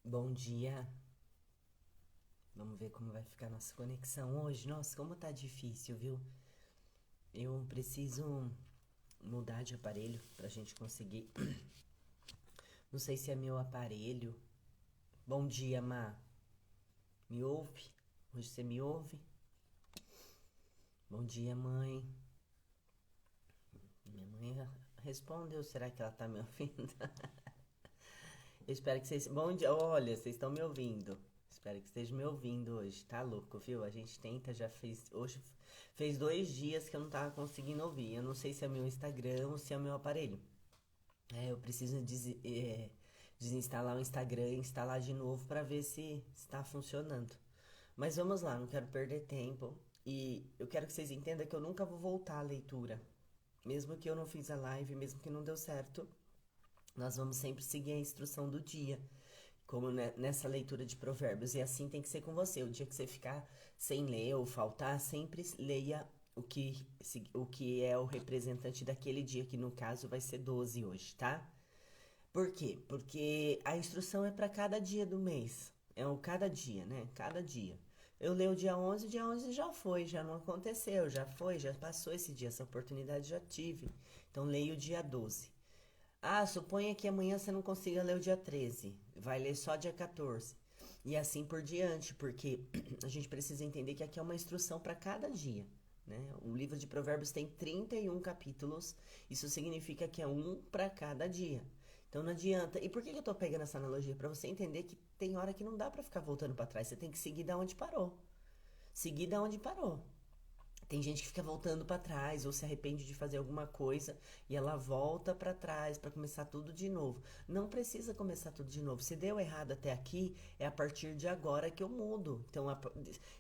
Bom dia. Vamos ver como vai ficar nossa conexão hoje. Nossa, como tá difícil, viu? Eu preciso mudar de aparelho pra gente conseguir. Não sei se é meu aparelho. Bom dia, Má. Me ouve? Hoje você me ouve? Bom dia, mãe. Minha mãe respondeu. Será que ela tá me ouvindo? Eu espero que vocês. Bom dia. Olha, vocês estão me ouvindo. Espero que estejam me ouvindo hoje. Tá louco, viu? A gente tenta, já fez. Hoje fez 2 dias que eu não tava conseguindo ouvir. Eu não sei se é meu Instagram ou se é meu aparelho. Eu preciso desinstalar o Instagram e instalar de novo pra ver se está funcionando. Mas vamos lá, não quero perder tempo. E eu quero que vocês entendam que eu nunca vou voltar à leitura. Mesmo que eu não fiz a live, mesmo que não deu certo, nós vamos sempre seguir a instrução do dia, como nessa leitura de provérbios. E assim tem que ser com você. O dia que você ficar sem ler ou faltar, sempre leia o que é o representante daquele dia, que no caso vai ser 12 hoje, tá? Por quê? Porque a instrução é para cada dia do mês. É o cada dia, né? Cada dia. Eu leio o dia 11 já foi, já não aconteceu, já foi, já passou esse dia, essa oportunidade já tive. Então leio o dia 12. Ah, suponha que amanhã você não consiga ler o dia 13. Vai ler só dia 14. E assim por diante, porque a gente precisa entender que aqui é uma instrução para cada dia. Né? O livro de Provérbios tem 31 capítulos, isso significa que é um para cada dia. Então não adianta. E por que eu tô pegando essa analogia? Para você entender que tem hora que não dá para ficar voltando para trás, você tem que seguir da onde parou. Seguir da onde parou. Tem gente que fica voltando para trás ou se arrepende de fazer alguma coisa e ela volta para trás para começar tudo de novo. Não precisa começar tudo de novo. Se deu errado até aqui, é a partir de agora que eu mudo. Então,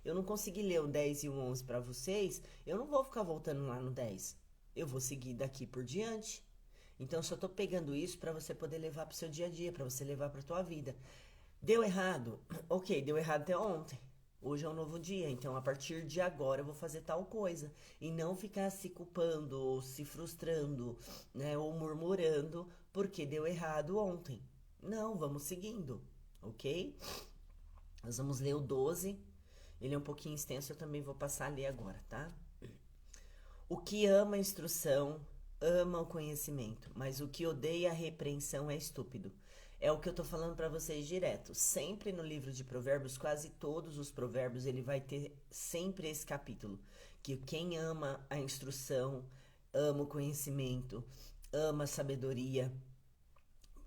eu não consegui ler o 10 e o 11 para vocês, eu não vou ficar voltando lá no 10. Eu vou seguir daqui por diante. Então, eu só tô pegando isso para você poder levar pro seu dia a dia, para você levar para tua vida. Deu errado? Ok, deu errado até ontem. Hoje é um novo dia, então a partir de agora eu vou fazer tal coisa. E não ficar se culpando, ou se frustrando, né? Ou murmurando porque deu errado ontem. Não, vamos seguindo, ok? Nós vamos ler o 12. Ele é um pouquinho extenso, eu também vou passar a ler agora, tá? O que ama a instrução, ama o conhecimento, mas o que odeia a repreensão é estúpido. É o que eu tô falando para vocês direto. Sempre no livro de Provérbios, quase todos os provérbios, ele vai ter sempre esse capítulo, que quem ama a instrução, ama o conhecimento, ama a sabedoria,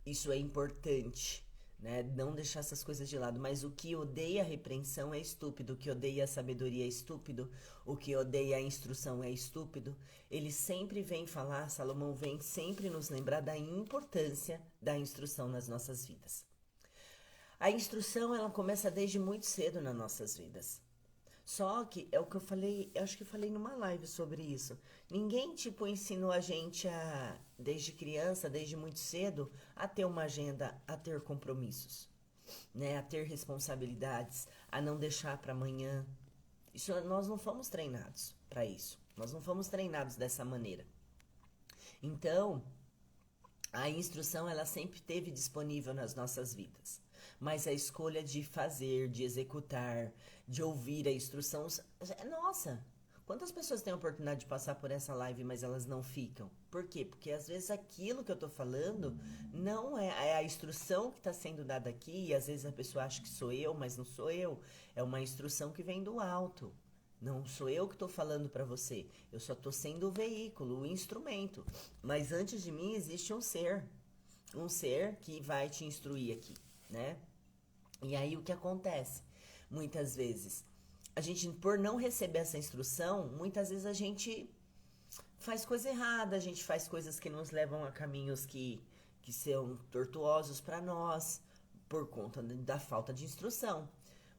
isso é importante, né? Não deixar essas coisas de lado. Mas o que odeia a repreensão é estúpido, o que odeia a sabedoria é estúpido, o que odeia a instrução é estúpido. Ele sempre vem falar, Salomão vem sempre nos lembrar da importância da instrução nas nossas vidas. A instrução, ela começa desde muito cedo nas nossas vidas. Só que é o que eu falei, eu acho que eu falei numa live sobre isso. Ninguém, tipo, ensinou a gente desde criança, desde muito cedo, a ter uma agenda, a ter compromissos, né? A ter responsabilidades, a não deixar para amanhã. Isso, nós não fomos treinados para isso. Nós não fomos treinados dessa maneira. Então, a instrução ela sempre esteve disponível nas nossas vidas. Mas a escolha de fazer, de executar, de ouvir a instrução, nossa, quantas pessoas têm a oportunidade de passar por essa live, mas elas não ficam? Por quê? Porque às vezes aquilo que eu tô falando não é a instrução que está sendo dada aqui, e às vezes a pessoa acha que sou eu, mas não sou eu. É uma instrução que vem do alto. Não sou eu que estou falando para você. Eu só estou sendo o veículo, o instrumento. Mas antes de mim existe um ser que vai te instruir aqui, né? E aí o que acontece? Muitas vezes, a gente, por não receber essa instrução, muitas vezes a gente faz coisa errada, a gente faz coisas que nos levam a caminhos que são tortuosos para nós, por conta da falta de instrução.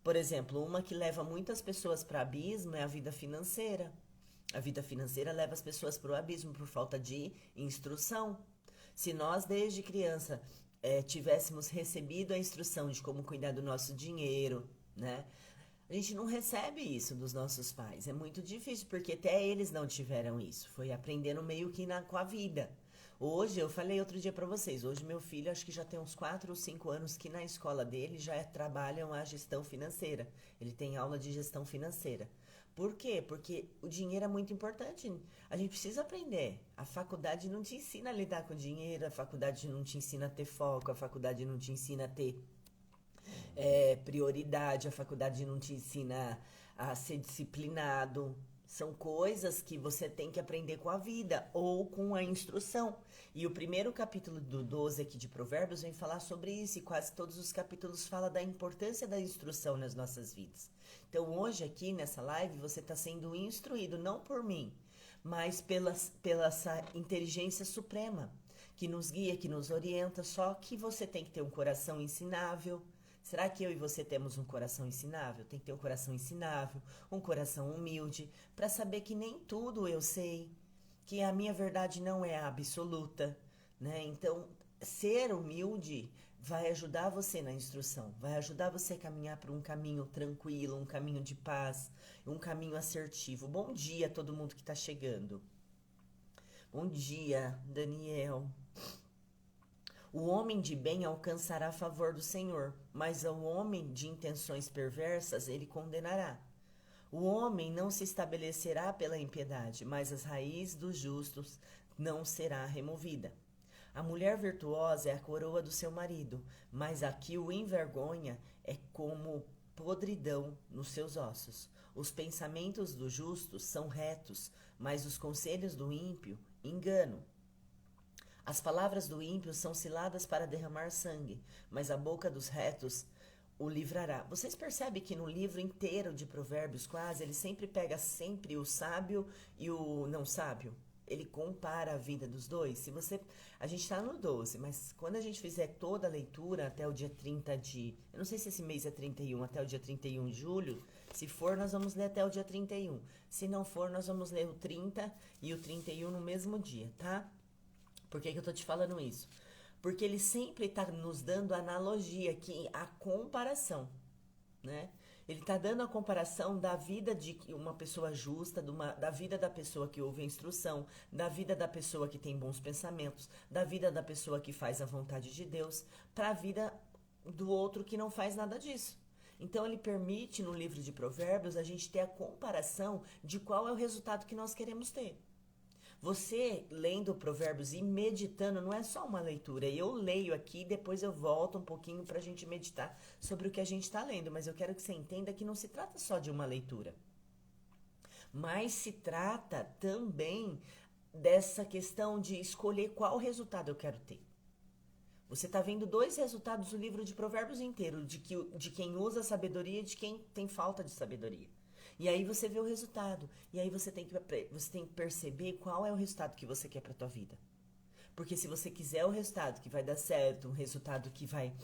Por exemplo, uma que leva muitas pessoas para abismo é a vida financeira. A vida financeira leva as pessoas para o abismo por falta de instrução. Se nós, desde criança, tivéssemos recebido a instrução de como cuidar do nosso dinheiro, né? A gente não recebe isso dos nossos pais. É muito difícil, porque até eles não tiveram isso. Foi aprendendo meio que com a vida. Hoje, eu falei outro dia pra vocês, hoje meu filho acho que já tem uns 4 ou 5 anos que na escola dele já trabalham a gestão financeira. Ele tem aula de gestão financeira. Por quê? Porque o dinheiro é muito importante. A gente precisa aprender. A faculdade não te ensina a lidar com dinheiro, a faculdade não te ensina a ter foco, a faculdade não te ensina a ter prioridade, a faculdade não te ensina a ser disciplinado. São coisas que você tem que aprender com a vida ou com a instrução. E o primeiro capítulo do 12 aqui de Provérbios vem falar sobre isso, e quase todos os capítulos falam da importância da instrução nas nossas vidas. Então hoje aqui nessa live você está sendo instruído não por mim, mas pela essa inteligência suprema que nos guia, que nos orienta, só que você tem que ter um coração ensinável. Será que eu e você temos um coração ensinável? Tem que ter um coração ensinável, um coração humilde, para saber que nem tudo eu sei, que a minha verdade não é absoluta, né? Então, ser humilde vai ajudar você na instrução, vai ajudar você a caminhar por um caminho tranquilo, um caminho de paz, um caminho assertivo. Bom dia a todo mundo que está chegando. Bom dia, Daniel. O homem de bem alcançará favor do Senhor, mas o homem de intenções perversas ele condenará. O homem não se estabelecerá pela impiedade, mas as raízes dos justos não será removida. A mulher virtuosa é a coroa do seu marido, mas a que o envergonha é como podridão nos seus ossos. Os pensamentos dos justos são retos, mas os conselhos do ímpio, engano. As palavras do ímpio são ciladas para derramar sangue, mas a boca dos retos o livrará. Vocês percebem que no livro inteiro de Provérbios, quase, ele sempre pega sempre o sábio e o não sábio? Ele compara a vida dos dois. A gente está no 12, mas quando a gente fizer toda a leitura até o dia 30 de... Eu não sei se esse mês é 31, até o dia 31 de julho. Se for, nós vamos ler até o dia 31. Se não for, nós vamos ler o 30 e o 31 no mesmo dia, tá? Por que eu tô te falando isso? Porque ele sempre está nos dando analogia aqui, a comparação, né? Ele está dando a comparação da vida de uma pessoa justa, da vida da pessoa que ouve a instrução, da vida da pessoa que tem bons pensamentos, da vida da pessoa que faz a vontade de Deus, para a vida do outro que não faz nada disso. Então ele permite no livro de Provérbios a gente ter a comparação de qual é o resultado que nós queremos ter. Você lendo Provérbios e meditando não é só uma leitura. Eu leio aqui e depois eu volto um pouquinho para a gente meditar sobre o que a gente está lendo. Mas eu quero que você entenda que não se trata só de uma leitura. Mas se trata também dessa questão de escolher qual resultado eu quero ter. Você está vendo 2 resultados do livro de Provérbios inteiro. De quem usa sabedoria e de quem tem falta de sabedoria. E aí você vê o resultado. E aí você tem que perceber qual é o resultado que você quer para a tua vida. Porque se você quiser o resultado que vai dar certo, um resultado que vai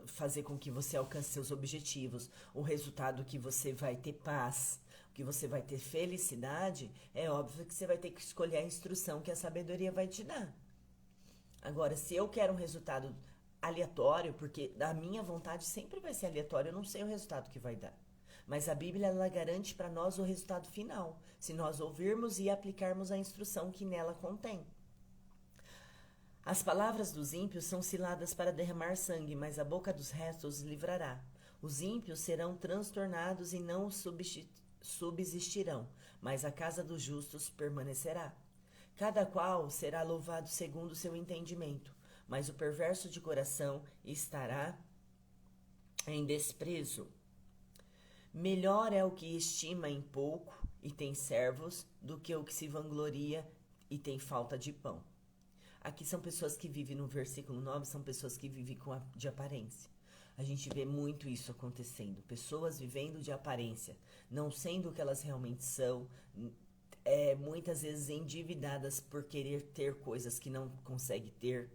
fazer com que você alcance seus objetivos, um resultado que você vai ter paz, que você vai ter felicidade, é óbvio que você vai ter que escolher a instrução que a sabedoria vai te dar. Agora, se eu quero um resultado aleatório, porque a minha vontade sempre vai ser aleatória, eu não sei o resultado que vai dar. Mas a Bíblia, ela garante para nós o resultado final, se nós ouvirmos e aplicarmos a instrução que nela contém. As palavras dos ímpios são ciladas para derramar sangue, mas a boca dos retos os livrará. Os ímpios serão transtornados e não subsistirão, mas a casa dos justos permanecerá. Cada qual será louvado segundo o seu entendimento, mas o perverso de coração estará em desprezo. Melhor é o que estima em pouco e tem servos, do que o que se vangloria e tem falta de pão. Aqui são pessoas que vivem, no versículo 9, são pessoas que vivem de aparência. A gente vê muito isso acontecendo. Pessoas vivendo de aparência, não sendo o que elas realmente são, muitas vezes endividadas por querer ter coisas que não consegue ter,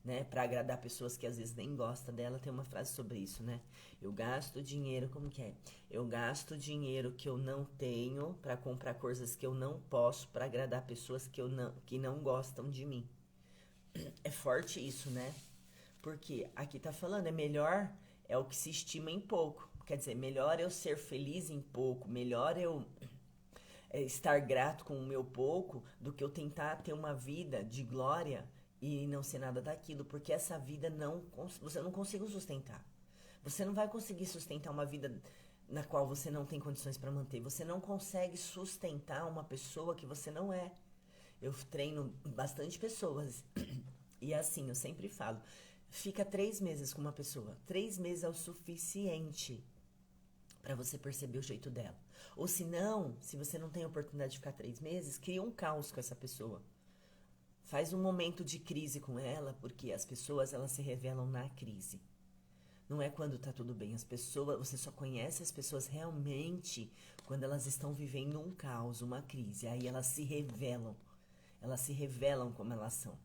né, para agradar pessoas que às vezes nem gostam dela. Tem uma frase sobre isso, né? Eu gasto dinheiro, como que é? Eu gasto dinheiro que eu não tenho para comprar coisas que eu não posso para agradar pessoas que não gostam de mim. É forte isso, né? Porque aqui tá falando, melhor é o que se estima em pouco. Quer dizer, melhor eu ser feliz em pouco, melhor eu estar grato com o meu pouco do que eu tentar ter uma vida de glória e não ser nada daquilo, porque essa vida você não consegue sustentar. Você não vai conseguir sustentar uma vida na qual você não tem condições para manter. Você não consegue sustentar uma pessoa que você não é. Eu treino bastante pessoas e assim, eu sempre falo, fica 3 meses com uma pessoa. 3 meses é o suficiente para você perceber o jeito dela. Ou se não, se você não tem a oportunidade de ficar 3 meses, cria um caos com essa pessoa. Faz um momento de crise com ela, porque as pessoas elas se revelam na crise. Não é quando tá tudo bem. As pessoas, você só conhece as pessoas realmente quando elas estão vivendo um caos, uma crise. Aí elas se revelam. Elas se revelam como elas são.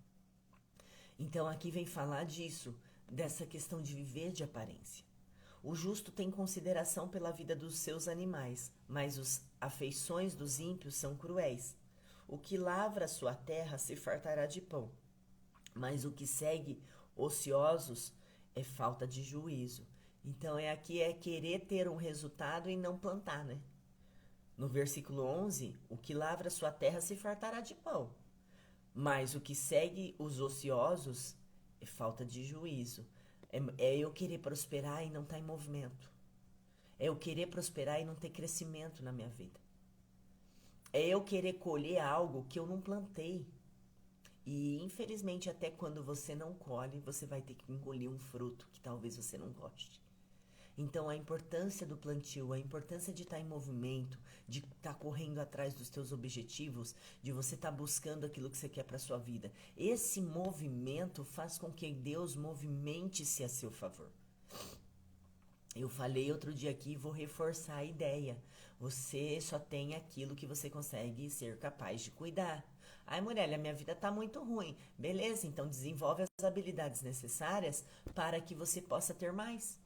Então aqui vem falar disso, dessa questão de viver de aparência. O justo tem consideração pela vida dos seus animais, mas as afeições dos ímpios são cruéis. O que lavra a sua terra se fartará de pão, mas o que segue ociosos é falta de juízo. Então aqui é querer ter um resultado e não plantar, né? No versículo 11, o que lavra a sua terra se fartará de pão, mas o que segue os ociosos é falta de juízo. É eu querer prosperar e não estar em movimento. É eu querer prosperar e não ter crescimento na minha vida. É eu querer colher algo que eu não plantei. E infelizmente até quando você não colhe, você vai ter que engolir um fruto que talvez você não goste. Então a importância do plantio, a importância de estar em movimento, de estar correndo atrás dos teus objetivos, de você estar buscando aquilo que você quer para sua vida. Esse movimento faz com que Deus movimente-se a seu favor. Eu falei outro dia aqui e vou reforçar a ideia. Você só tem aquilo que você consegue ser capaz de cuidar. Ai, Murélia, minha vida tá muito ruim. Beleza, então desenvolve as habilidades necessárias para que você possa ter mais.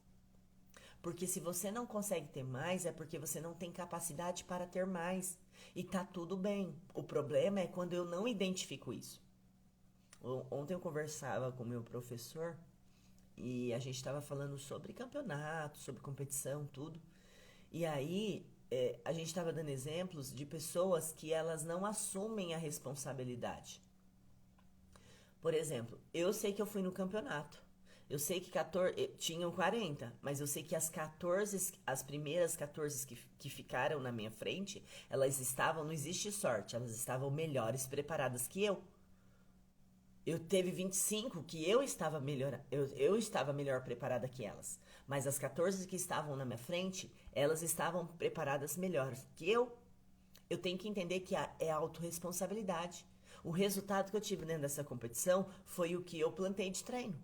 Porque se você não consegue ter mais, é porque você não tem capacidade para ter mais. E tá tudo bem. O problema é quando eu não identifico isso. Ontem eu conversava com o meu professor e a gente estava falando sobre campeonato, sobre competição, tudo. E aí a gente estava dando exemplos de pessoas que elas não assumem a responsabilidade. Por exemplo, eu sei que eu fui no campeonato. Eu sei que 14, tinham 40, mas eu sei que as primeiras 14 que ficaram na minha frente, elas estavam, não existe sorte, elas estavam melhores preparadas que eu. Eu teve 25 que eu estava melhor preparada que elas. Mas as 14 que estavam na minha frente, elas estavam preparadas melhor que eu. Eu tenho que entender que é autorresponsabilidade. O resultado que eu tive dentro dessa competição foi o que eu plantei de treino.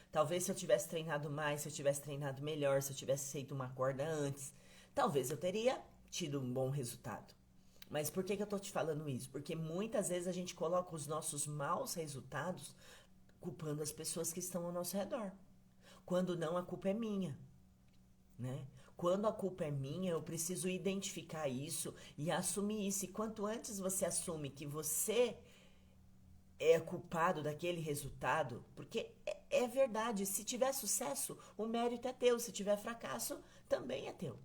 Talvez se eu tivesse treinado mais, se eu tivesse treinado melhor, se eu tivesse feito uma corda antes, talvez eu teria tido um bom resultado. Mas por que eu tô te falando isso? Porque muitas vezes a gente coloca os nossos maus resultados culpando as pessoas que estão ao nosso redor. Quando não, a culpa é minha, né? Quando a culpa é minha, eu preciso identificar isso e assumir isso. E quanto antes você assume que você é culpado daquele resultado, porque é verdade, se tiver sucesso, o mérito é teu, se tiver fracasso, também é teu.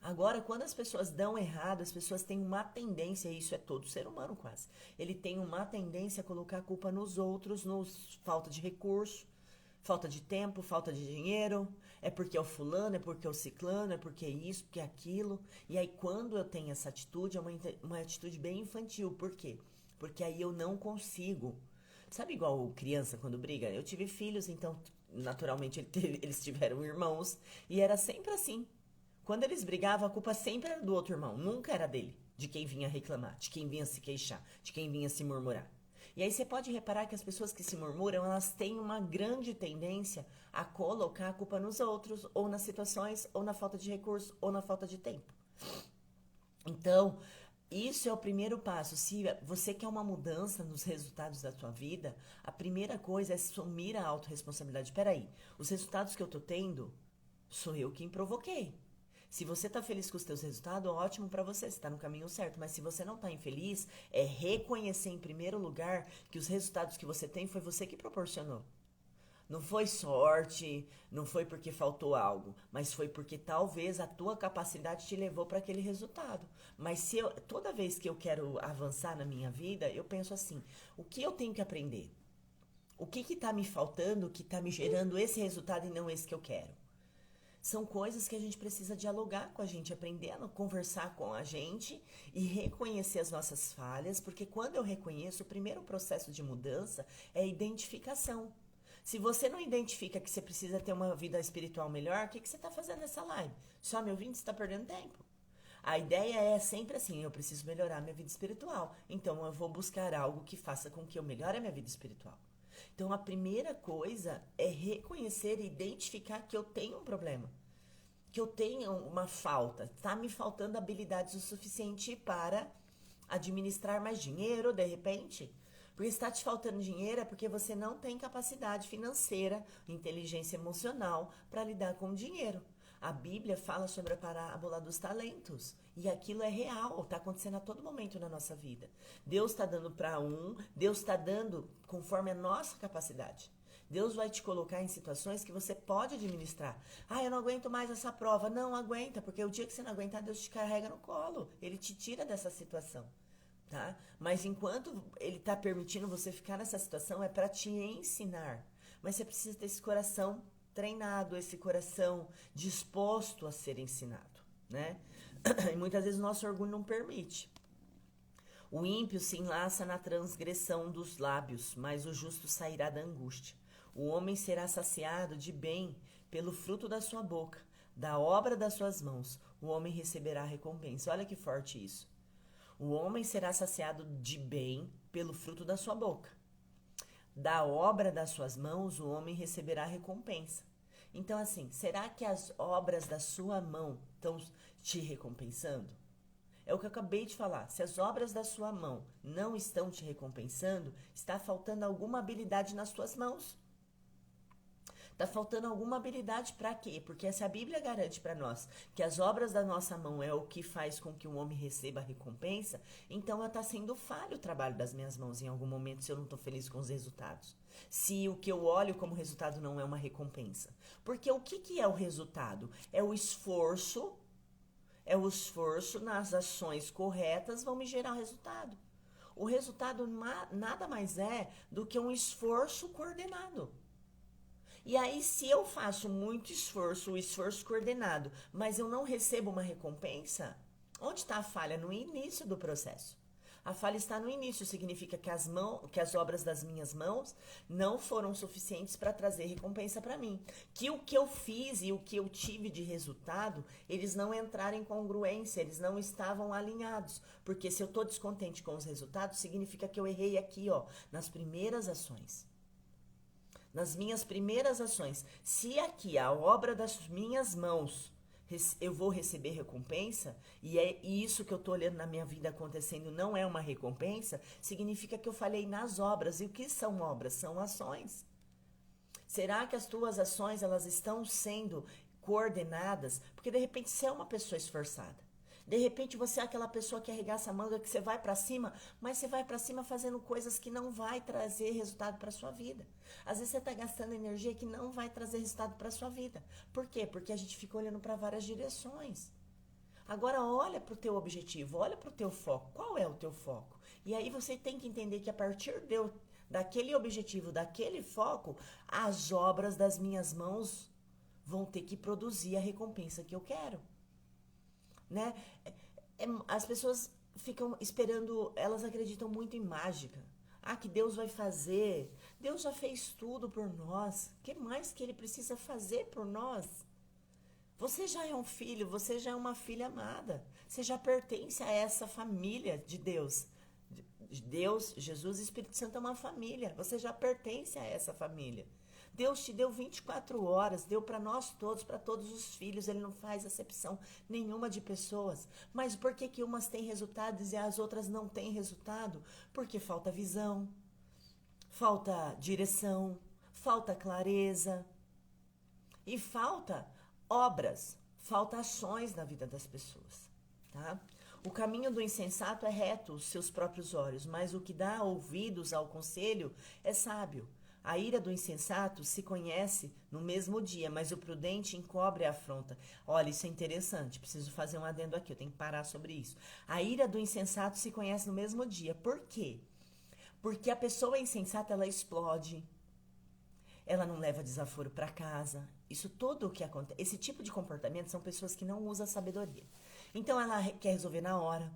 Agora, quando as pessoas dão errado, as pessoas têm uma tendência, e isso é todo ser humano quase, ele tem uma tendência a colocar a culpa nos outros, falta de recurso, falta de tempo, falta de dinheiro, é porque é o fulano, é porque é o ciclano, é porque é isso, porque é aquilo. E aí quando eu tenho essa atitude, é uma atitude bem infantil. Por quê? Porque aí eu não consigo. Sabe igual criança quando briga? Eu tive filhos, então naturalmente eles tiveram irmãos. E era sempre assim. Quando eles brigavam, a culpa sempre era do outro irmão. Nunca era dele. De quem vinha reclamar, de quem vinha se queixar, de quem vinha se murmurar. E aí você pode reparar que as pessoas que se murmuram, elas têm uma grande tendência a colocar a culpa nos outros, ou nas situações, ou na falta de recurso, ou na falta de tempo. Então, isso é o primeiro passo. Se você quer uma mudança nos resultados da sua vida, a primeira coisa é assumir a autorresponsabilidade. Espera aí, os resultados que eu tô tendo, sou eu quem provoquei. Se você tá feliz com os teus resultados, ótimo para você, você tá no caminho certo. Mas se você não tá infeliz, é reconhecer em primeiro lugar que os resultados que você tem foi você que proporcionou. Não foi sorte, não foi porque faltou algo, mas foi porque talvez a tua capacidade te levou para aquele resultado. Mas toda vez que eu quero avançar na minha vida, eu penso assim, o que eu tenho que aprender? O que está me faltando, que está me gerando esse resultado e não esse que eu quero? São coisas que a gente precisa dialogar com a gente, aprendendo, conversar com a gente e reconhecer as nossas falhas, porque quando eu reconheço, o primeiro processo de mudança é a identificação. Se você não identifica que você precisa ter uma vida espiritual melhor, o que você está fazendo nessa live? Só me ouvindo, você está perdendo tempo. A ideia é sempre assim, eu preciso melhorar minha vida espiritual, então eu vou buscar algo que faça com que eu melhore a minha vida espiritual. Então, a primeira coisa é reconhecer e identificar que eu tenho um problema, que eu tenho uma falta. Está me faltando habilidades o suficiente para administrar mais dinheiro, de repente? Porque está te faltando dinheiro é porque você não tem capacidade financeira, inteligência emocional para lidar com o dinheiro. A Bíblia fala sobre a parábola dos talentos. E aquilo é real, está acontecendo a todo momento na nossa vida. Deus está dando para Deus está dando conforme a nossa capacidade. Deus vai te colocar em situações que você pode administrar. Eu não aguento mais essa prova. Não aguenta, porque o dia que você não aguentar, Deus te carrega no colo. Ele te tira dessa situação. Tá? Mas enquanto Ele está permitindo você ficar nessa situação, é para te ensinar. Mas você precisa ter esse coração treinado, esse coração disposto a ser ensinado, né? E muitas vezes o nosso orgulho não permite. O ímpio se enlaça na transgressão dos lábios, mas o justo sairá da angústia. O homem será saciado de bem pelo fruto da sua boca, da obra das suas mãos, o homem receberá recompensa. Olha que forte isso. O homem será saciado de bem pelo fruto da sua boca. Da obra das suas mãos, o homem receberá recompensa. Então, assim, será que as obras da sua mão estão te recompensando? É o que eu acabei de falar. Se as obras da sua mão não estão te recompensando, está faltando alguma habilidade nas suas mãos. Está faltando alguma habilidade para quê? Porque se a Bíblia garante para nós que as obras da nossa mão é o que faz com que um homem receba a recompensa, então está sendo falho o trabalho das minhas mãos em algum momento se eu não estou feliz com os resultados. Se o que eu olho como resultado não é uma recompensa. Porque o que é o resultado? É o esforço nas ações corretas vão me gerar resultado. O resultado nada mais é do que um esforço coordenado. E aí, se eu faço muito esforço, o esforço coordenado, mas eu não recebo uma recompensa, onde está a falha? No início do processo. A falha está no início, significa que as obras das minhas mãos não foram suficientes para trazer recompensa para mim. Que o que eu fiz e o que eu tive de resultado, eles não entraram em congruência, eles não estavam alinhados. Porque se eu estou descontente com os resultados, significa que eu errei aqui, nas primeiras ações. Nas minhas primeiras ações. Se aqui a obra das minhas mãos eu vou receber recompensa, e é isso que eu estou olhando na minha vida acontecendo não é uma recompensa, significa que eu falhei nas obras. E o que são obras? São ações. Será que as tuas ações elas estão sendo coordenadas? Porque de repente você é uma pessoa esforçada. De repente você é aquela pessoa que arregaça a manga, que você vai para cima, mas você vai para cima fazendo coisas que não vai trazer resultado para sua vida. Às vezes você está gastando energia que não vai trazer resultado para sua vida. Por quê? Porque a gente fica olhando para várias direções. Agora olha para o teu objetivo, olha para o teu foco. Qual é o teu foco? E aí você tem que entender que a partir daquele objetivo, daquele foco, as obras das minhas mãos vão ter que produzir a recompensa que eu quero. Né? As pessoas ficam esperando, elas acreditam muito em mágica. Que Deus vai fazer. Deus já fez tudo por nós. O que mais que Ele precisa fazer por nós? Você já é um filho, você já é uma filha amada. Você já pertence a essa família de Deus. Deus, Jesus e Espírito Santo é uma família. Você já pertence a essa família. Deus te deu 24 horas, deu para nós todos, para todos os filhos. Ele não faz acepção nenhuma de pessoas. Mas por que umas têm resultados e as outras não têm resultado? Porque falta visão, falta direção, falta clareza e falta obras, falta ações na vida das pessoas, tá? O caminho do insensato é reto, os seus próprios olhos, mas o que dá ouvidos ao conselho é sábio. A ira do insensato se conhece no mesmo dia, mas o prudente encobre a afronta. Olha, isso é interessante, preciso fazer um adendo aqui, eu tenho que parar sobre isso. A ira do insensato se conhece no mesmo dia. Por quê? Porque a pessoa insensata, ela explode, ela não leva desaforo para casa. Isso tudo o que acontece, esse tipo de comportamento são pessoas que não usam sabedoria. Então ela quer resolver na hora.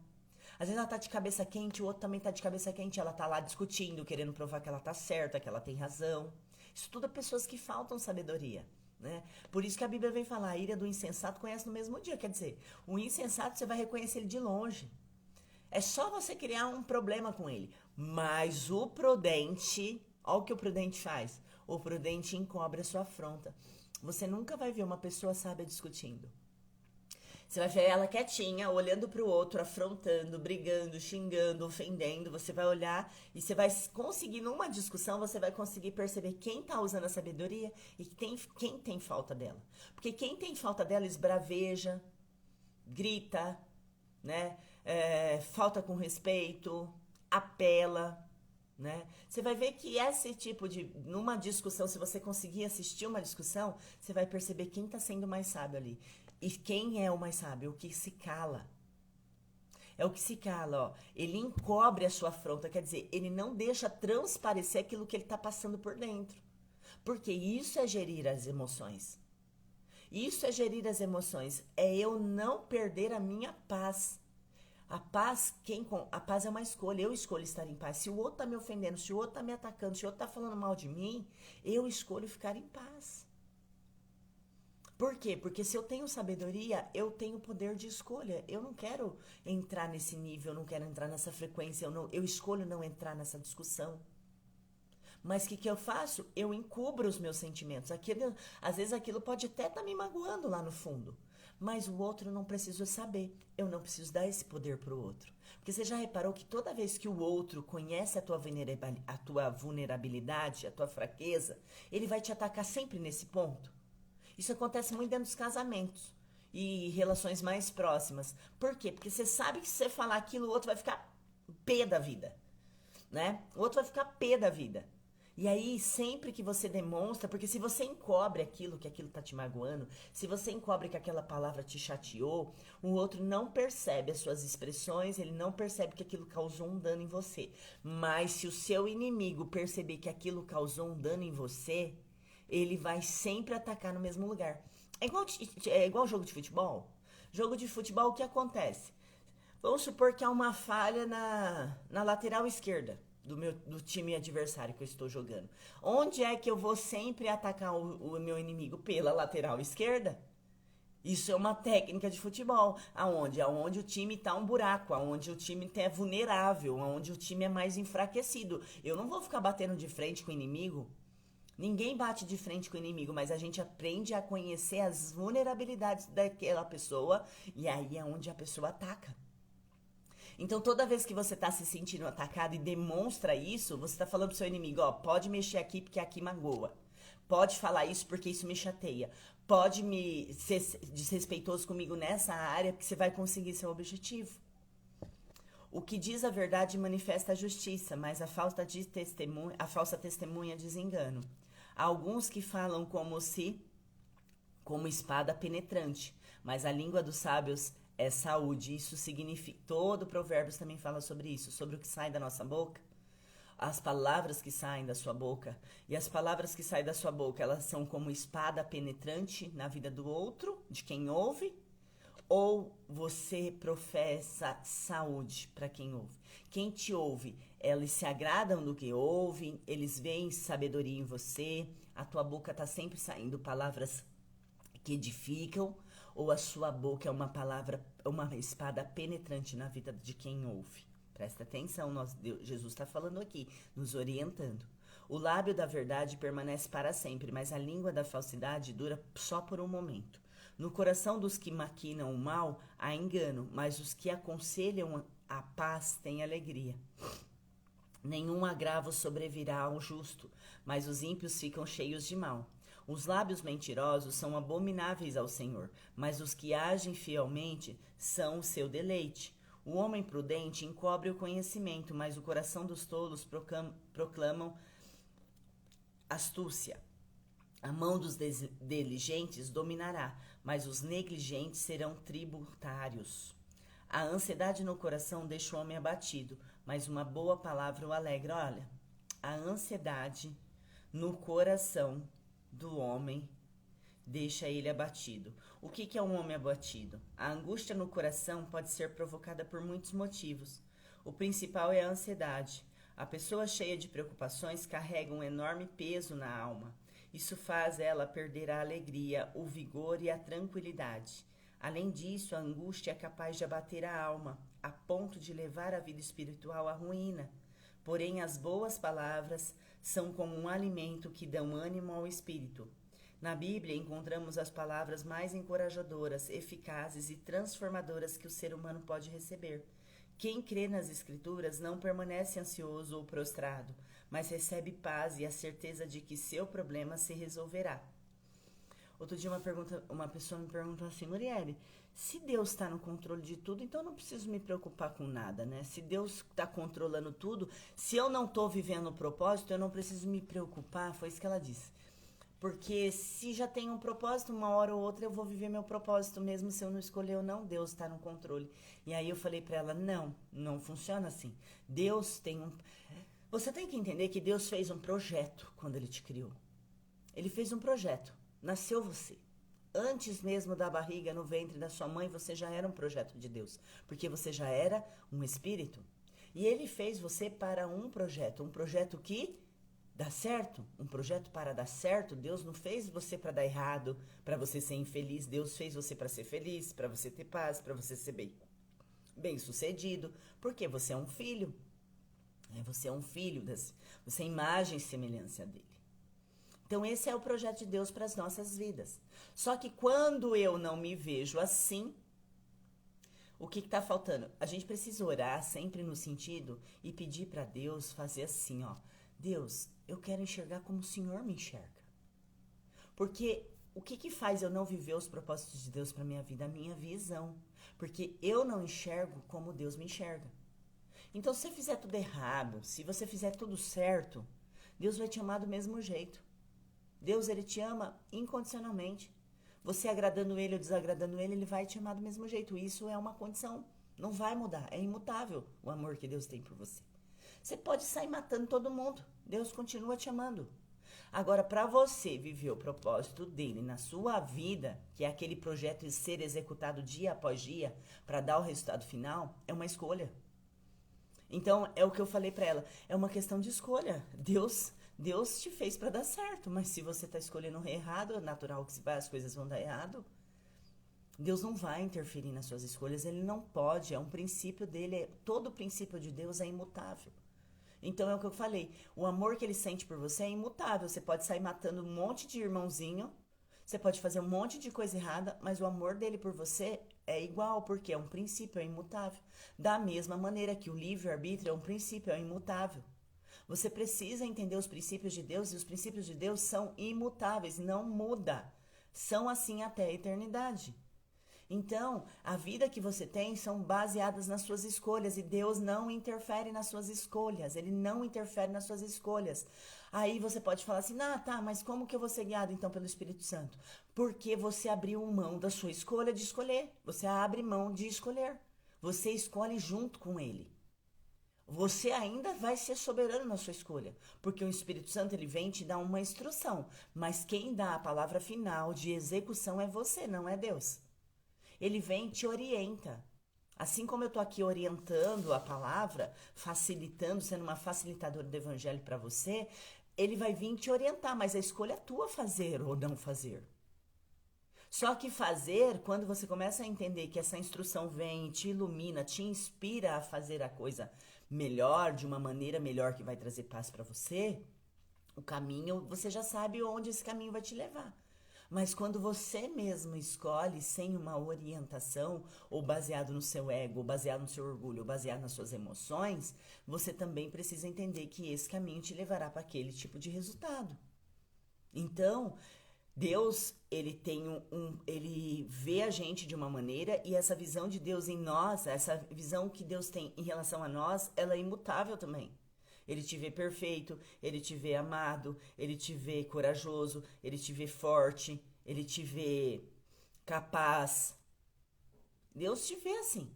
Às vezes ela tá de cabeça quente, o outro também tá de cabeça quente, ela tá lá discutindo, querendo provar que ela tá certa, que ela tem razão. Isso tudo é pessoas que faltam sabedoria, né? Por isso que a Bíblia vem falar, a ira do insensato conhece no mesmo dia. Quer dizer, o insensato você vai reconhecer ele de longe. É só você criar um problema com ele. Mas o prudente, olha o que o prudente faz. O prudente encobre a sua afronta. Você nunca vai ver uma pessoa sábia discutindo. Você vai ver ela quietinha, olhando para o outro, afrontando, brigando, xingando, ofendendo. Você vai olhar e você vai conseguir, numa discussão, você vai conseguir perceber quem está usando a sabedoria e quem tem falta dela. Porque quem tem falta dela esbraveja, grita, né? Falta com respeito, apela, né? Você vai ver que esse tipo de, numa discussão, se você conseguir assistir uma discussão, você vai perceber quem está sendo mais sábio ali. E quem é o mais sábio? O que se cala. É o que se cala, ó. Ele encobre a sua afronta, quer dizer, ele não deixa transparecer aquilo que ele está passando por dentro. Porque isso é gerir as emoções. Isso é gerir as emoções. É eu não perder a minha paz. A paz é uma escolha. Eu escolho estar em paz. Se o outro está me ofendendo, se o outro está me atacando, se o outro está falando mal de mim, eu escolho ficar em paz. Por quê? Porque se eu tenho sabedoria, eu tenho poder de escolha. Eu não quero entrar nesse nível, eu não quero entrar nessa frequência, eu escolho não entrar nessa discussão. Mas o que eu faço? Eu encubro os meus sentimentos. Às vezes aquilo pode até estar me magoando lá no fundo. Mas o outro não precisa saber. Eu não preciso dar esse poder para o outro. Porque você já reparou que toda vez que o outro conhece a tua vulnerabilidade, a tua fraqueza, ele vai te atacar sempre nesse ponto? Isso acontece muito dentro dos casamentos e relações mais próximas. Por quê? Porque você sabe que se você falar aquilo, o outro vai ficar pé da vida, né? O outro vai ficar pé da vida. E aí, sempre que você demonstra, porque se você encobre aquilo, que aquilo tá te magoando, se você encobre que aquela palavra te chateou, o outro não percebe as suas expressões, ele não percebe que aquilo causou um dano em você. Mas se o seu inimigo perceber que aquilo causou um dano em você, ele vai sempre atacar no mesmo lugar. É igual jogo de futebol. Jogo de futebol, o que acontece? Vamos supor que há uma falha na lateral esquerda do time adversário que eu estou jogando. Onde é que eu vou sempre atacar o meu inimigo? Pela lateral esquerda. Isso é uma técnica de futebol. Aonde? Aonde o time está um buraco, aonde o time é vulnerável, aonde o time é mais enfraquecido. Eu não vou ficar batendo de frente com o inimigo. Ninguém bate de frente com o inimigo, mas a gente aprende a conhecer as vulnerabilidades daquela pessoa e aí é onde a pessoa ataca. Então, toda vez que você está se sentindo atacado e demonstra isso, você está falando pro seu inimigo, ó, pode mexer aqui porque aqui magoa. Pode falar isso porque isso me chateia. Pode me ser desrespeitoso comigo nessa área porque você vai conseguir seu objetivo. O que diz a verdade manifesta a justiça, mas a falsa testemunha desengano. Há alguns que falam como espada penetrante, mas a língua dos sábios é saúde. Isso significa, todo Provérbios também fala sobre isso, sobre o que sai da nossa boca, as palavras que saem da sua boca. E as palavras que saem da sua boca, elas são como espada penetrante na vida do outro, de quem ouve, ou você professa saúde para quem ouve. Quem te ouve, eles se agradam do que ouvem, eles veem sabedoria em você, a tua boca está sempre saindo palavras que edificam, ou a sua boca é uma espada penetrante na vida de quem ouve. Presta atenção, Jesus está falando aqui, nos orientando. O lábio da verdade permanece para sempre, mas a língua da falsidade dura só por um momento. No coração dos que maquinam o mal há engano, mas os que aconselham a paz têm alegria. Nenhum agravo sobrevirá ao justo, mas os ímpios ficam cheios de mal. Os lábios mentirosos são abomináveis ao Senhor, mas os que agem fielmente são o seu deleite. O homem prudente encobre o conhecimento, mas o coração dos tolos proclamam Astúcia. A mão dos diligentes dominará, mas os negligentes serão tributários. A ansiedade no coração deixa o homem abatido, mas uma boa palavra o alegra. Olha, a ansiedade no coração do homem deixa ele abatido. O que é um homem abatido? A angústia no coração pode ser provocada por muitos motivos. O principal é a ansiedade. A pessoa cheia de preocupações carrega um enorme peso na alma. Isso faz ela perder a alegria, o vigor e a tranquilidade. Além disso, a angústia é capaz de abater a alma, a ponto de levar a vida espiritual à ruína. Porém, as boas palavras são como um alimento que dão ânimo ao espírito. Na Bíblia, encontramos as palavras mais encorajadoras, eficazes e transformadoras que o ser humano pode receber. Quem crê nas Escrituras não permanece ansioso ou prostrado, mas recebe paz e a certeza de que seu problema se resolverá. Outro dia uma pessoa me perguntou assim: Muriele, se Deus está no controle de tudo, então eu não preciso me preocupar com nada, né? Se Deus está controlando tudo, se eu não estou vivendo o propósito, eu não preciso me preocupar. Foi isso que ela disse. Porque se já tem um propósito, uma hora ou outra eu vou viver meu propósito, mesmo se eu não escolher ou não, Deus está no controle. E aí eu falei para ela, não funciona assim. Deus tem um... Você tem que entender que Deus fez um projeto quando Ele te criou. Ele fez um projeto, nasceu você. Antes mesmo da barriga, no ventre da sua mãe, você já era um projeto de Deus, porque você já era um espírito. E Ele fez você para um projeto que... dá certo? Um projeto para dar certo? Deus não fez você para dar errado, para você ser infeliz. Deus fez você para ser feliz, para você ter paz, para você ser bem-sucedido. Porque você é um filho. Você é um filho, você é imagem e semelhança dele. Então esse é o projeto de Deus para as nossas vidas. Só que quando eu não me vejo assim, o que está faltando? A gente precisa orar sempre no sentido e pedir para Deus fazer assim, ó. Deus, eu quero enxergar como o Senhor me enxerga. Porque o que faz eu não viver os propósitos de Deus para minha vida? A minha visão. Porque eu não enxergo como Deus me enxerga. Então, se você fizer tudo errado, se você fizer tudo certo, Deus vai te amar do mesmo jeito. Deus, Ele te ama incondicionalmente. Você agradando Ele ou desagradando Ele, Ele vai te amar do mesmo jeito. Isso é uma condição. Não vai mudar. É imutável o amor que Deus tem por você. Você pode sair matando todo mundo. Deus continua te amando. Agora, para você viver o propósito dele na sua vida, que é aquele projeto de ser executado dia após dia, para dar o resultado final, é uma escolha. Então, é o que eu falei para ela. É uma questão de escolha. Deus te fez para dar certo. Mas se você está escolhendo errado, é natural que as coisas vão dar errado. Deus não vai interferir nas suas escolhas. Ele não pode. É um princípio dele. Todo o princípio de Deus é imutável. Então é o que eu falei, o amor que ele sente por você é imutável. Você pode sair matando um monte de irmãozinho, você pode fazer um monte de coisa errada, mas o amor dele por você é igual, porque é um princípio, é imutável. Da mesma maneira que o livre-arbítrio é um princípio, é imutável. Você precisa entender os princípios de Deus, e os princípios de Deus são imutáveis, não muda. São assim até a eternidade. Então, a vida que você tem são baseadas nas suas escolhas e Deus não interfere nas suas escolhas, Ele não interfere nas suas escolhas. Aí você pode falar assim, mas como que eu vou ser guiado então pelo Espírito Santo? Porque você abriu mão da sua escolha de escolher, você abre mão de escolher, você escolhe junto com Ele. Você ainda vai ser soberano na sua escolha, porque o Espírito Santo ele vem te dar uma instrução, mas quem dá a palavra final de execução é você, não é Deus. Ele vem e te orienta. Assim como eu estou aqui orientando a palavra, facilitando, sendo uma facilitadora do evangelho para você, ele vai vir te orientar, mas a escolha é tua fazer ou não fazer. Só que fazer, quando você começa a entender que essa instrução vem, te ilumina, te inspira a fazer a coisa melhor, de uma maneira melhor que vai trazer paz para você, o caminho, você já sabe onde esse caminho vai te levar. Mas quando você mesmo escolhe sem uma orientação, ou baseado no seu ego, ou baseado no seu orgulho, ou baseado nas suas emoções, você também precisa entender que esse caminho te levará para aquele tipo de resultado. Então, Deus, ele ele vê a gente de uma maneira e essa visão de Deus em nós, essa visão que Deus tem em relação a nós, ela é imutável também. ele te vê perfeito, ele te vê amado, ele te vê corajoso, ele te vê forte, ele te vê capaz. Deus te vê assim.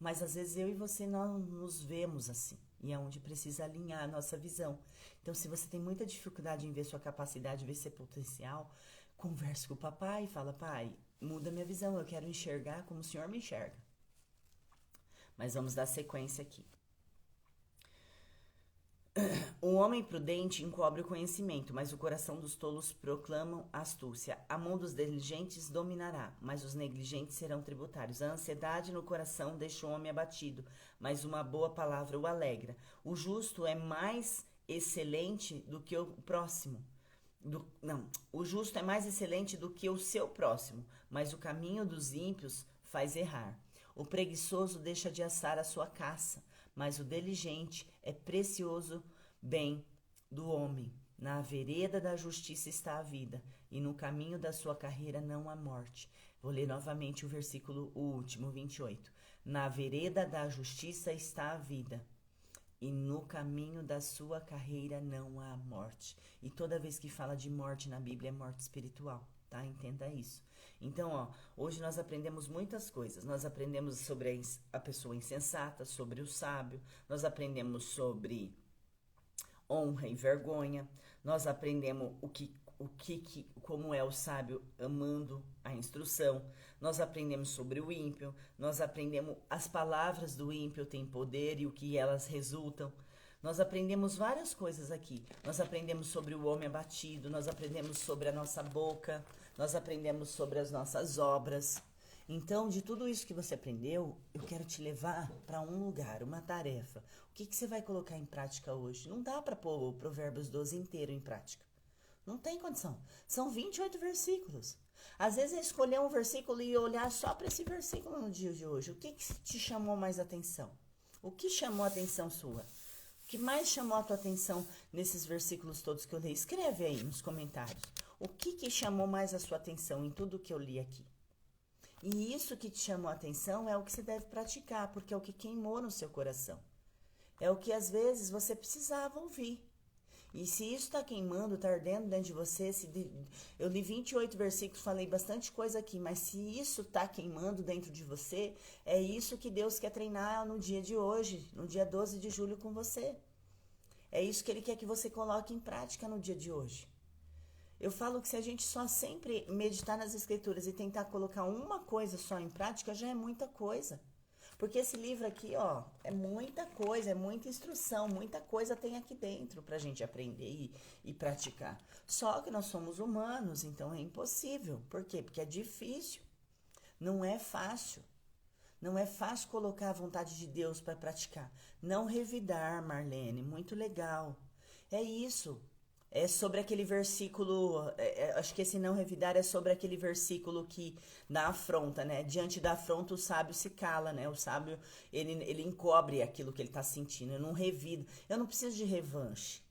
Mas às vezes eu e você não nos vemos assim. E é onde precisa alinhar a nossa visão. Então, se você tem muita dificuldade em ver sua capacidade, ver seu potencial, converse com o papai e fala, pai, muda minha visão, eu quero enxergar como o Senhor me enxerga. Mas vamos dar sequência aqui. O homem prudente encobre o conhecimento, mas o coração dos tolos proclamam astúcia. A mão dos diligentes dominará, mas os negligentes serão tributários. A ansiedade no coração deixa o homem abatido, mas uma boa palavra o alegra. O justo é mais excelente do que o próximo. O justo é mais excelente do que o seu próximo, mas o caminho dos ímpios faz errar. O preguiçoso deixa de assar a sua caça, mas o diligente é precioso bem do homem. Na vereda da justiça está a vida, e no caminho da sua carreira não há morte. Vou ler novamente o último, 28. Na vereda da justiça está a vida, e no caminho da sua carreira não há morte. E toda vez que fala de morte na Bíblia é morte espiritual, tá? Entenda isso. Então, hoje nós aprendemos muitas coisas. Nós aprendemos sobre a pessoa insensata, sobre o sábio. Nós aprendemos sobre honra e vergonha. Nós aprendemos como é o sábio amando a instrução. Nós aprendemos sobre o ímpio. Nós aprendemos as palavras do ímpio têm poder e o que elas resultam. Nós aprendemos várias coisas aqui. Nós aprendemos sobre o homem abatido. Nós aprendemos sobre a nossa boca. Nós aprendemos sobre as nossas obras. Então, de tudo isso que você aprendeu, eu quero te levar para um lugar, uma tarefa. O que você vai colocar em prática hoje? Não dá para pôr o Provérbios 12 inteiro em prática. Não tem condição. São 28 versículos. Às vezes é escolher um versículo e olhar só para esse versículo no dia de hoje. O que te chamou mais atenção? O que chamou a atenção sua? O que mais chamou a tua atenção nesses versículos todos que eu li? Escreve aí nos comentários. O que chamou mais a sua atenção em tudo que eu li aqui? E isso que te chamou a atenção é o que você deve praticar, porque é o que queimou no seu coração. É o que às vezes você precisava ouvir. E se isso está queimando, está ardendo dentro de você, eu li 28 versículos, falei bastante coisa aqui, mas se isso está queimando dentro de você, é isso que Deus quer treinar no dia de hoje, no dia 12 de julho com você. É isso que Ele quer que você coloque em prática no dia de hoje. Eu falo que se a gente só sempre meditar nas Escrituras e tentar colocar uma coisa só em prática, já é muita coisa. Porque esse livro aqui, é muita coisa, é muita instrução, muita coisa tem aqui dentro pra gente aprender e praticar. Só que nós somos humanos, então é impossível. Por quê? Porque é difícil. Não é fácil. Não é fácil colocar a vontade de Deus para praticar. Não revidar, Marlene, muito legal. É isso. É sobre aquele versículo, acho que esse não revidar é sobre aquele versículo que da afronta, né? Diante da afronta o sábio se cala, né? O sábio, ele encobre aquilo que ele tá sentindo, eu não revido. Eu não preciso de revanche.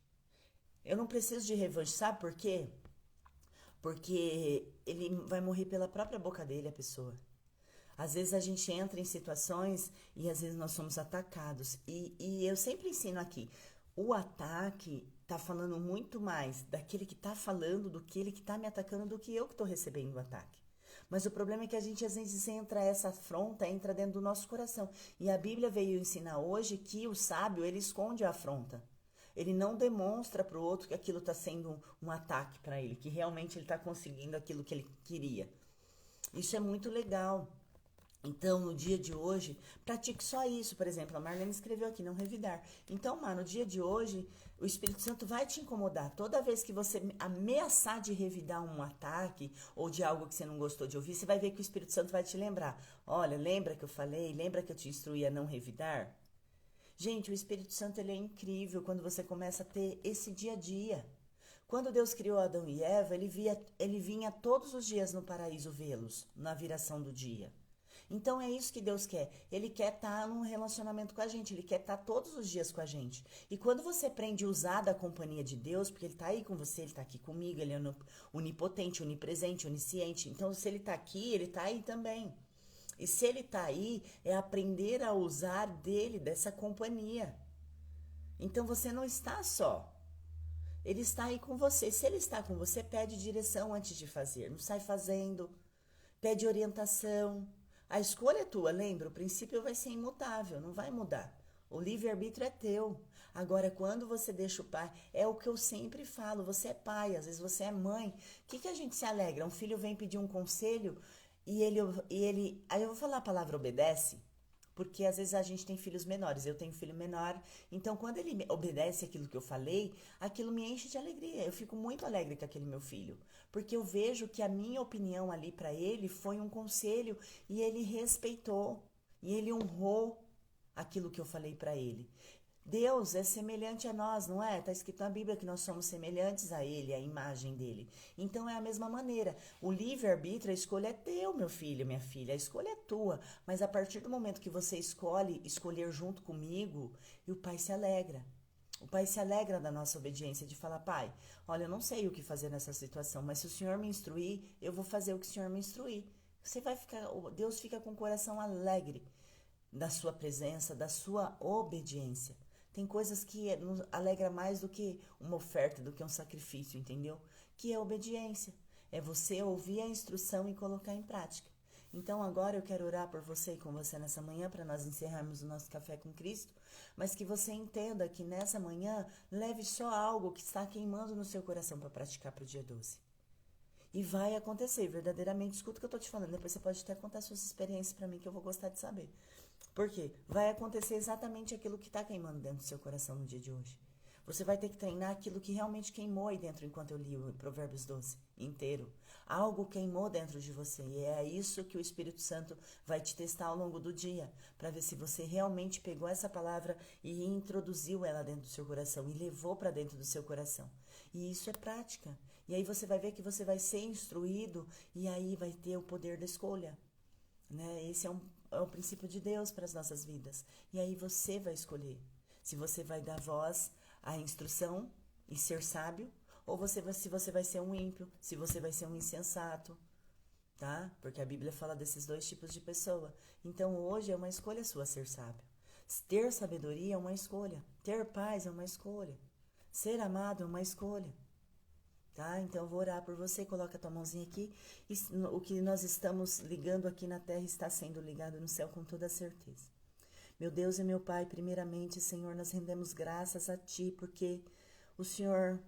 Eu não preciso de revanche, sabe por quê? Porque ele vai morrer pela própria boca dele, a pessoa. Às vezes a gente entra em situações e às vezes nós somos atacados. E eu sempre ensino aqui, o ataque tá falando muito mais daquele que tá falando do que ele que tá me atacando do que eu que tô recebendo o ataque. Mas o problema é que a gente às vezes essa afronta entra dentro do nosso coração. E a Bíblia veio ensinar hoje que o sábio, ele esconde a afronta. Ele não demonstra para o outro que aquilo está sendo um ataque para ele, que realmente ele está conseguindo aquilo que ele queria. Isso é muito legal. Então, no dia de hoje, pratique só isso. Por exemplo, a Marlene escreveu aqui, não revidar. Então, no dia de hoje, o Espírito Santo vai te incomodar. Toda vez que você ameaçar de revidar um ataque ou de algo que você não gostou de ouvir, você vai ver que o Espírito Santo vai te lembrar. Olha, lembra que eu falei? Lembra que eu te instruí a não revidar? Gente, o Espírito Santo, ele é incrível quando você começa a ter esse dia a dia. Quando Deus criou Adão e Eva, ele vinha todos os dias no paraíso vê-los, na viração do dia. Então é isso que Deus quer. Ele quer estar num relacionamento com a gente. Ele quer estar todos os dias com a gente. E quando você aprende a usar da companhia de Deus, porque Ele está aí com você, Ele está aqui comigo, Ele é onipotente, onipresente, onisciente. Então se Ele está aqui, Ele está aí também. E se Ele está aí, é aprender a usar dele, dessa companhia. Então você não está só. Ele está aí com você. Se ele está com você, pede direção antes de fazer. Não sai fazendo. Pede orientação. A escolha é tua, lembra? O princípio vai ser imutável, não vai mudar. O livre-arbítrio é teu. Agora, quando você deixa o pai, é o que eu sempre falo, você é pai, às vezes você é mãe. O que a gente se alegra? Um filho vem pedir um conselho e ele. Aí eu vou falar a palavra obedece, porque às vezes a gente tem filhos menores, eu tenho filho menor, então quando ele obedece aquilo que eu falei, aquilo me enche de alegria. Eu fico muito alegre com aquele meu filho, porque eu vejo que a minha opinião ali para ele foi um conselho e ele respeitou e ele honrou aquilo que eu falei para ele. Deus é semelhante a nós, não é? Está escrito na Bíblia que nós somos semelhantes a Ele, a imagem dele. Então é a mesma maneira. O livre-arbítrio, a escolha é teu, meu filho, minha filha. A escolha é tua. Mas a partir do momento que você escolher junto comigo, e o Pai se alegra. O Pai se alegra da nossa obediência, de falar, Pai, olha, eu não sei o que fazer nessa situação, mas se o Senhor me instruir, eu vou fazer o que o Senhor me instruir. Deus fica com o coração alegre da sua presença, da sua obediência. Tem coisas que nos alegra mais do que uma oferta, do que um sacrifício, entendeu? Que é obediência. É você ouvir a instrução e colocar em prática. Então agora eu quero orar por você e com você nessa manhã para nós encerrarmos o nosso Café com Cristo, mas que você entenda que nessa manhã leve só algo que está queimando no seu coração para praticar para o dia 12. E vai acontecer, verdadeiramente, escuta o que eu estou te falando, depois você pode até contar suas experiências para mim que eu vou gostar de saber. Por quê? Vai acontecer exatamente aquilo que está queimando dentro do seu coração no dia de hoje. Você vai ter que treinar aquilo que realmente queimou aí dentro enquanto eu li o Provérbios 12 inteiro. Algo queimou dentro de você e é isso que o Espírito Santo vai te testar ao longo do dia, para ver se você realmente pegou essa palavra e introduziu ela dentro do seu coração e levou para dentro do seu coração. E isso é prática. E aí você vai ver que você vai ser instruído e aí vai ter o poder da escolha. Né? Esse é o princípio de Deus para as nossas vidas. E aí você vai escolher se você vai dar voz à instrução e ser sábio, ou se você vai ser um ímpio, se você vai ser um insensato, tá? Porque a Bíblia fala desses dois tipos de pessoa. Então hoje é uma escolha sua ser sábio. Ter sabedoria é uma escolha. Ter paz é uma escolha. Ser amado é uma escolha. Tá? Então eu vou orar por você, coloca a tua mãozinha aqui. E o que nós estamos ligando aqui na terra está sendo ligado no céu com toda certeza. Meu Deus e meu Pai, primeiramente, Senhor, nós rendemos graças a Ti, porque o Senhor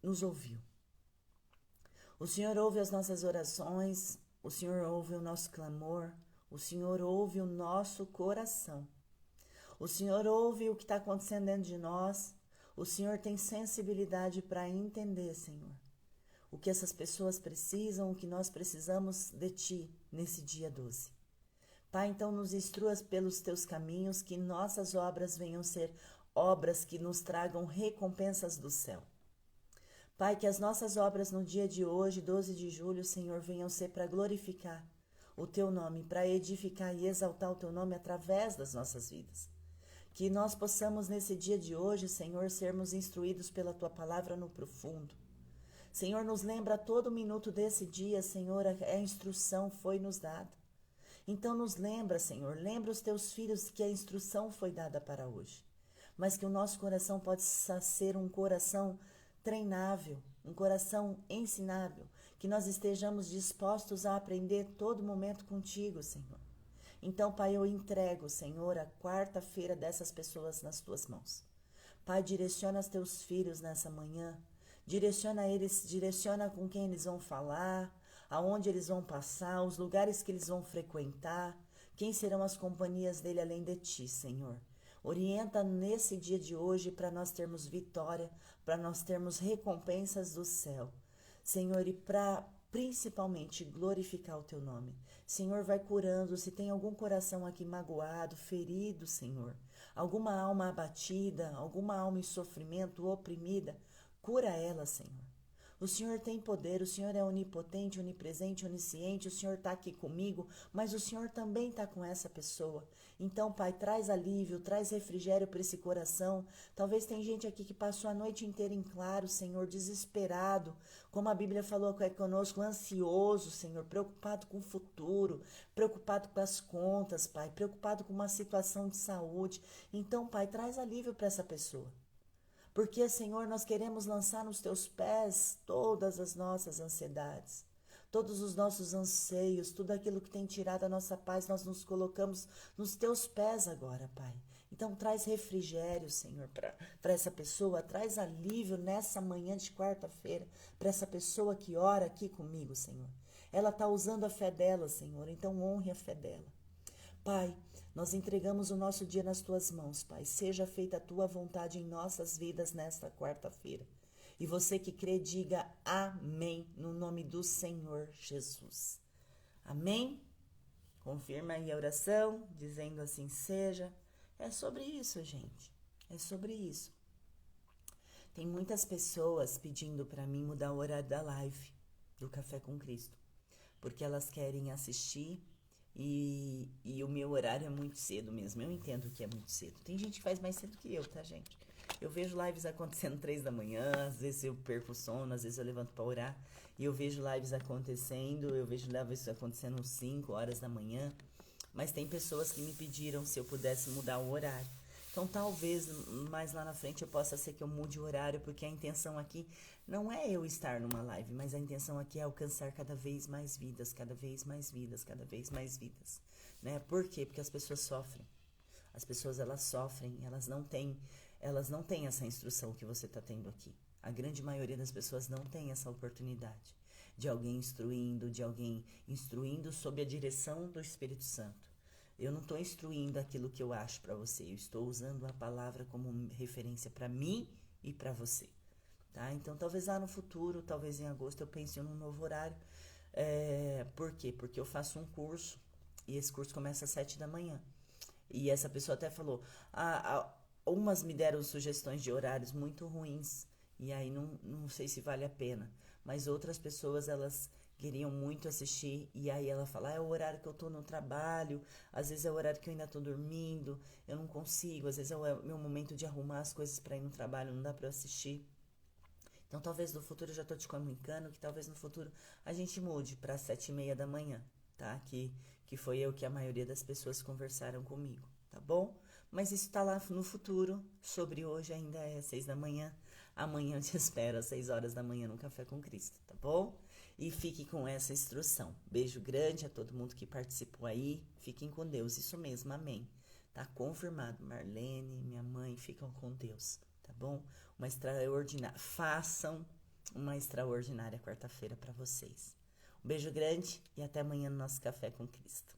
nos ouviu. O Senhor ouve as nossas orações, o Senhor ouve o nosso clamor, o Senhor ouve o nosso coração. O Senhor ouve o que está acontecendo dentro de nós. O Senhor tem sensibilidade para entender, Senhor, o que essas pessoas precisam, o que nós precisamos de Ti nesse dia 12. Pai, então nos instruas pelos Teus caminhos, que nossas obras venham ser obras que nos tragam recompensas do céu. Pai, que as nossas obras no dia de hoje, 12 de julho, Senhor, venham ser para glorificar o Teu nome, para edificar e exaltar o Teu nome através das nossas vidas. Que nós possamos nesse dia de hoje, Senhor, sermos instruídos pela Tua palavra no profundo. Senhor, nos lembra a todo minuto desse dia, Senhor, a instrução foi nos dada. Então nos lembra, Senhor, lembra os Teus filhos que a instrução foi dada para hoje. Mas que o nosso coração possa ser um coração treinável, um coração ensinável. Que nós estejamos dispostos a aprender todo momento contigo, Senhor. Então, Pai, eu entrego, Senhor, a quarta-feira dessas pessoas nas Tuas mãos. Pai, direciona os Teus filhos nessa manhã. Direciona eles, direciona com quem eles vão falar, aonde eles vão passar, os lugares que eles vão frequentar, quem serão as companhias dele além de Ti, Senhor. Orienta nesse dia de hoje para nós termos vitória, para nós termos recompensas do céu. Senhor, e para principalmente glorificar o Teu nome. Senhor, vai curando, se tem algum coração aqui magoado, ferido, Senhor, alguma alma abatida, alguma alma em sofrimento, oprimida, cura ela, Senhor. O Senhor tem poder, o Senhor é onipotente, onipresente, onisciente, o Senhor está aqui comigo, mas o Senhor também está com essa pessoa. Então, Pai, traz alívio, traz refrigério para esse coração. Talvez tem gente aqui que passou a noite inteira em claro, Senhor, desesperado, como a Bíblia falou que é conosco, ansioso, Senhor, preocupado com o futuro, preocupado com as contas, Pai, preocupado com uma situação de saúde. Então, Pai, traz alívio para essa pessoa. Porque, Senhor, nós queremos lançar nos teus pés todas as nossas ansiedades, todos os nossos anseios, tudo aquilo que tem tirado a nossa paz, nós nos colocamos nos teus pés agora, Pai. Então, traz refrigério, Senhor, para essa pessoa, traz alívio nessa manhã de quarta-feira, para essa pessoa que ora aqui comigo, Senhor. Ela está usando a fé dela, Senhor, então honre a fé dela. Pai, nós entregamos o nosso dia nas tuas mãos, Pai. Seja feita a tua vontade em nossas vidas nesta quarta-feira. E você que crê, diga amém, no nome do Senhor Jesus. Amém? Confirma aí a oração, dizendo assim seja. É sobre isso, gente. É sobre isso. Tem muitas pessoas pedindo para mim mudar o horário da live do Café com Cristo, porque elas querem assistir. E o meu horário é muito cedo mesmo. Eu entendo que é muito cedo. Tem gente que faz mais cedo que eu, tá, gente? Eu vejo lives acontecendo 3 da manhã, às vezes eu perco o sono, às vezes eu levanto para orar. E eu vejo lives acontecendo, eu vejo lives acontecendo às 5 horas da manhã. Mas tem pessoas que me pediram se eu pudesse mudar o horário. Então, talvez mais lá na frente eu possa ser que eu mude o horário, porque a intenção aqui não é eu estar numa live, mas a intenção aqui é alcançar cada vez mais vidas, cada vez mais vidas, cada vez mais vidas, né? Por quê? Porque as pessoas sofrem. As pessoas, elas sofrem, elas não têm essa instrução que você está tendo aqui. A grande maioria das pessoas não tem essa oportunidade de alguém instruindo sob a direção do Espírito Santo. Eu não estou instruindo aquilo que eu acho para você, eu estou usando a palavra como referência para mim e para você, tá? Então, talvez lá no futuro, talvez em agosto, eu pense num novo horário. Por quê? Porque eu faço um curso e esse curso começa às 7 da manhã. E essa pessoa até falou, umas me deram sugestões de horários muito ruins, e aí não sei se vale a pena, mas outras pessoas, elas queriam muito assistir, e aí ela fala, é o horário que eu tô no trabalho, às vezes é o horário que eu ainda tô dormindo, eu não consigo, às vezes é o meu momento de arrumar as coisas para ir no trabalho, não dá para eu assistir. Então, talvez no futuro, eu já tô te comunicando que talvez no futuro a gente mude para 7h30 da manhã, tá? Que foi o que a maioria das pessoas conversaram comigo, tá bom? Mas isso tá lá no futuro, sobre hoje ainda é 6 da manhã. Amanhã eu te espero às 6 horas da manhã no Café com Cristo, tá bom? E fique com essa instrução. Beijo grande a todo mundo que participou aí. Fiquem com Deus, isso mesmo, amém. Tá confirmado. Marlene, minha mãe, ficam com Deus, tá bom? Façam uma extraordinária quarta-feira para vocês. Um beijo grande e até amanhã no nosso Café com Cristo.